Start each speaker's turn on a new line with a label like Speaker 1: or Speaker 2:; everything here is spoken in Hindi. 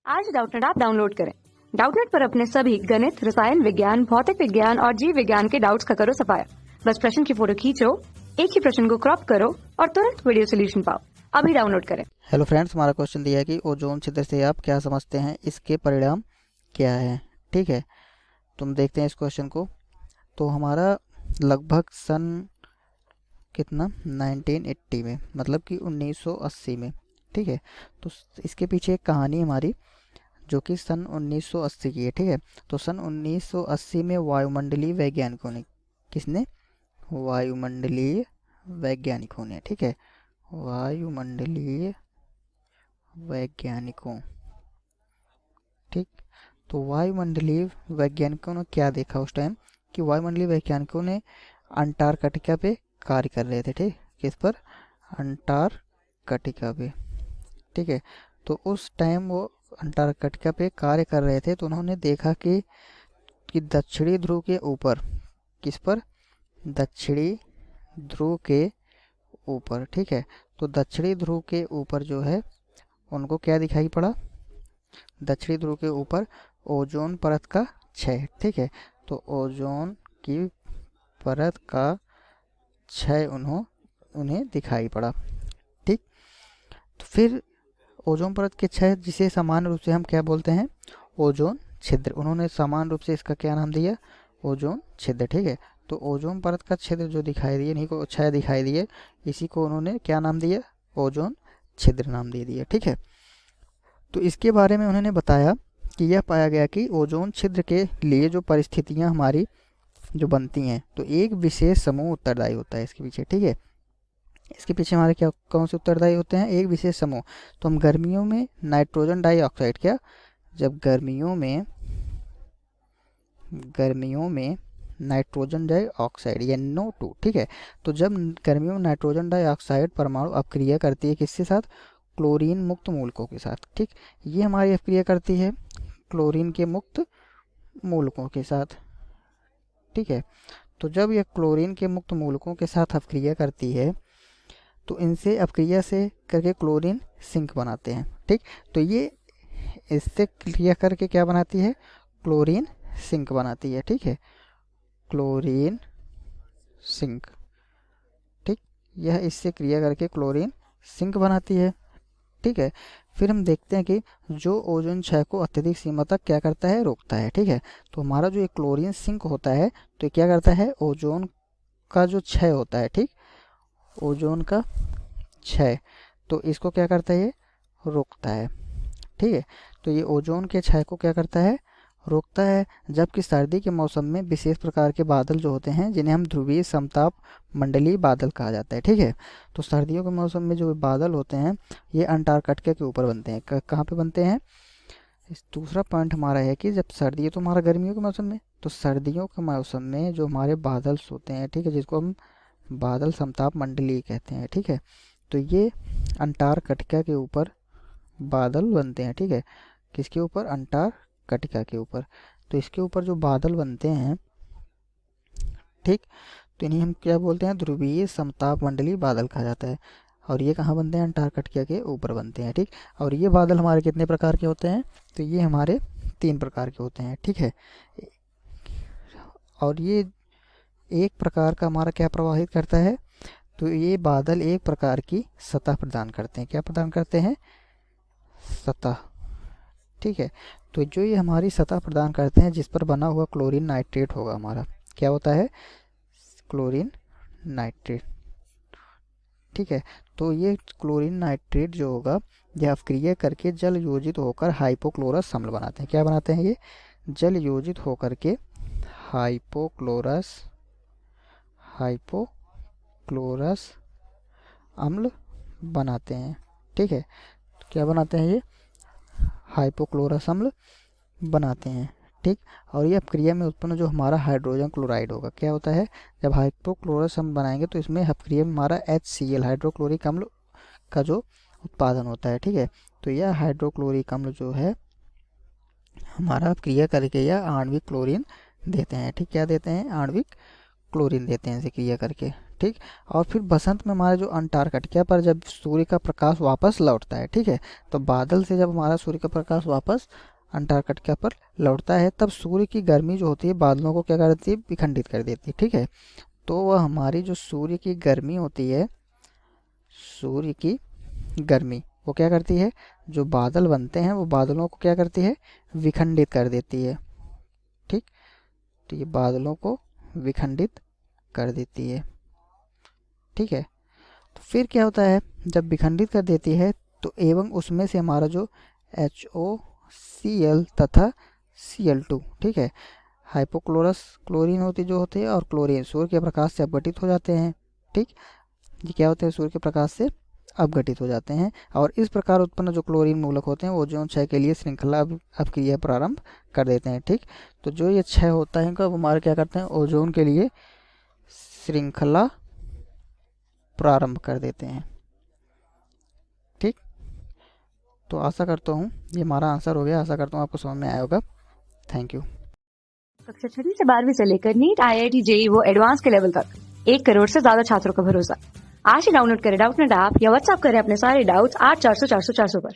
Speaker 1: आज डाउटनेट ऐप डाउनलोड करें। डाउटनेट पर अपने सभी गणित, रसायन विज्ञान, भौतिक विज्ञान और जीव विज्ञान के डाउट्स का करो सफाया। बस प्रश्न की फोटो खींचो, एक ही प्रश्न को क्रॉप करो और तुरंत वीडियो सोल्यूशन पाओ। अभी डाउनलोड करें।
Speaker 2: हेलो फ्रेंड्स, हमारा क्वेश्चन दिया है कि ओजोन छिद्र से आप क्या समझते हैं, इसके परिणाम क्या है। ठीक है, तुम देखते हैं इस क्वेश्चन को। तो हमारा लगभग सन कितना 1980 में, मतलब कि 1980 में। ठीक है, तो इसके पीछे एक कहानी हमारी जो कि सन 1980 की है। ठीक है, तो सन 1980 में वायुमंडलीय वैज्ञानिकों ने, किसने, वायुमंडलीय वैज्ञानिकों ने, ठीक है, वायुमंडलीय वैज्ञानिकों, ठीक। तो वायुमंडलीय वैज्ञानिकों ने क्या देखा उस टाइम कि वायुमंडलीय वैज्ञानिकों ने अंटार्कटिका पे कार्य कर रहे थे। ठीक, किस पर, अंटार्कटिका पे। ठीक है, तो उस टाइम वो अंटार्कटिका पे कार्य कर रहे थे, तो उन्होंने देखा कि दक्षिणी ध्रुव के ऊपर, किस पर, दक्षिणी ध्रुव के ऊपर। ठीक है, तो दक्षिणी ध्रुव के ऊपर जो है उनको क्या दिखाई पड़ा, दक्षिणी ध्रुव के ऊपर ओजोन परत का क्षय। ठीक है, तो ओजोन की परत का क्षय उन्हें दिखाई पड़ा। ठीक, तो फिर ओजोन परत के क्षय, जिसे सामान्य रूप से हम क्या बोलते हैं, ओजोन छिद्र, उन्होंने सामान्य रूप से इसका क्या नाम दिया, ओजोन छिद्र। ठीक है, तो ओजोन परत का छिद्र जो दिखाई दिए, इन्हीं को क्षय दिखाई दिए, इसी को उन्होंने क्या नाम दिया, ओजोन छिद्र नाम दे दिया। ठीक है, तो इसके बारे में उन्होंने बताया कि यह पाया गया कि ओजोन छिद्र के लिए जो परिस्थितियां हमारी जो बनती हैं, तो एक विशेष समूह उत्तरदायी होता है इसके पीछे। ठीक है, इसके पीछे हमारे क्या, कौन से उत्तरदायी होते हैं, एक विशेष समूह। तो हम गर्मियों में नाइट्रोजन डाइऑक्साइड, क्या, जब गर्मियों में नाइट्रोजन डाइऑक्साइड या NO2, ठीक है, तो जब गर्मियों में नाइट्रोजन डाइऑक्साइड परमाणु अपक्रिया करती है किसके साथ, क्लोरीन मुक्त मूलकों के साथ। ठीक, ये हमारी अपक्रिया करती है क्लोरीन के मुक्त मूलकों के साथ। ठीक है, तो जब यह क्लोरीन के मुक्त मूलकों के साथ अपक्रिया करती है, तो इनसे अपक्रिया से करके क्लोरीन सिंक बनाते हैं। ठीक, तो ये इससे क्रिया करके क्या बनाती है, क्लोरीन सिंक बनाती है। ठीक है, क्लोरीन सिंक। ठीक, यह इससे क्रिया करके क्लोरीन सिंक बनाती है। ठीक है, फिर हम देखते हैं कि जो ओजोन क्षय को अत्यधिक सीमा तक क्या करता है, रोकता है। ठीक है, तो हमारा जो ये क्लोरीन सिंक होता है, तो ये क्या करता है, ओजोन का जो क्षय होता है, ठीक, ओजोन का क्षय, तो इसको क्या करता है, ये रोकता है। ठीक है, तो ये ओजोन के क्षय को क्या करता है, रोकता है। जबकि सर्दी के मौसम में विशेष प्रकार के बादल जो होते हैं, जिन्हें हम ध्रुवीय समताप मंडलीय बादल कहा जाता है। ठीक है, तो सर्दियों के मौसम में जो बादल होते हैं, ये अंटार्कटिका के ऊपर बनते हैं। कहाँ पे बनते हैं, दूसरा पॉइंट हमारा है कि जब सर्दी, तो हमारा गर्मियों के मौसम में, तो सर्दियों के मौसम में जो हमारे बादल होते हैं, ठीक है, जिसको हम बादल समताप मंडलीय कहते हैं। ठीक है, तो ये अंटार्कटिका के ऊपर बादल बनते हैं। ठीक है, किसके ऊपर, अंटार्कटिका के ऊपर। तो इसके ऊपर जो बादल बनते हैं, ठीक, तो इन्हें हम क्या बोलते हैं, ध्रुवीय समताप मंडलीय बादल कहा जाता है। और ये कहाँ बनते हैं, अंटार्कटिका के ऊपर बनते हैं। ठीक, और ये बादल हमारे कितने प्रकार के होते हैं, तो ये हमारे 3 प्रकार के होते हैं। ठीक है, और ये एक प्रकार का हमारा क्या प्रवाहित करता है, तो ये बादल एक प्रकार की सतह प्रदान करते हैं। क्या प्रदान करते हैं, सतह। ठीक है, तो जो ये हमारी सतह प्रदान करते हैं, जिस पर बना हुआ क्लोरीन नाइट्रेट होगा हमारा, क्या होता है, क्लोरीन नाइट्रेट। ठीक है, तो ये क्लोरीन नाइट्रेट जो होगा, यह अपक्रिया करके जल योजित होकर हाइपोक्लोरस अम्ल बनाते हैं। क्या बनाते हैं, ये जल योजित होकर के हाइपोक्लोरस अम्ल बनाते हैं। ठीक है, तो क्या बनाते हैं, ये हाइपोक्लोरस अम्ल बनाते हैं। ठीक, और ये अपक्रिया में उत्पन्न जो हमारा हाइड्रोजन क्लोराइड होगा, क्या होता है, जब हाइपोक्लोरस अम्ल बनाएंगे, तो इसमें अपक्रिया में हमारा HCl हाइड्रोक्लोरिक अम्ल का जो उत्पादन होता है। ठीक है, तो यह हाइड्रोक्लोरिक अम्ल जो है हमारा अपक्रिया करके यह आणविक क्लोरीन देते हैं। ठीक, क्या देते हैं, आणविक क्लोरीन देते हैं इसे क्रिया करके। ठीक। और फिर बसंत में हमारा जो अंटार्कटिका पर जब सूर्य का प्रकाश वापस लौटता है, ठीक है, तो बादल से जब हमारा सूर्य का प्रकाश वापस अंटार्कटिका पर लौटता है, तब सूर्य की गर्मी जो होती है बादलों को क्या कर देती है, विखंडित कर देती है, ठीक है। तो वह हमारी जो सूर्य की गर्मी होती है, सूर्य की गर्मी वो क्या करती है, जो बादल बनते हैं वो बादलों को क्या करती है, विखंडित कर देती है, ठीक। तो ये बादलों को विखंडित कर देती है, ठीक है। तो फिर क्या होता है, जब विखंडित कर देती है तो एवं उसमें से हमारा जो HOCl तथा Cl2, ठीक है, हाइपोक्लोरस क्लोरीन होती जो होते हैं और क्लोरीन सूर्य के प्रकाश से अपघटित हो जाते हैं, ठीक। ये क्या होते हैं, सूर्य के प्रकाश से अपघटित हो जाते हैं और इस प्रकार उत्पन्न जो क्लोरीन मूलक होते हैं ओजोन क्षय के लिए श्रृंखला अपक्रिया प्रारंभ कर देते हैं, ठीक। तो जो ये क्षय होता है इनका वो हमारे क्या करते हैं, ओजोन के लिए श्रृंखला प्रारंभ कर देते हैं, ठीक। तो आशा करता हूँ ये हमारा आंसर हो गया, आशा करता हूँ आपको समझ में आया होगा। Thank you.
Speaker 1: कक्षा 6वीं से 12वीं से लेकर नीट, IIT, JEE वो एडवांस के लेवल तक 1 करोड़ से ज्यादा छात्रों का भरोसा। आज ही डाउनलोड करें डाउटनेट ऐप या व्हाट्सएप करें अपने सारे डाउट्स 8400 400 400 पर।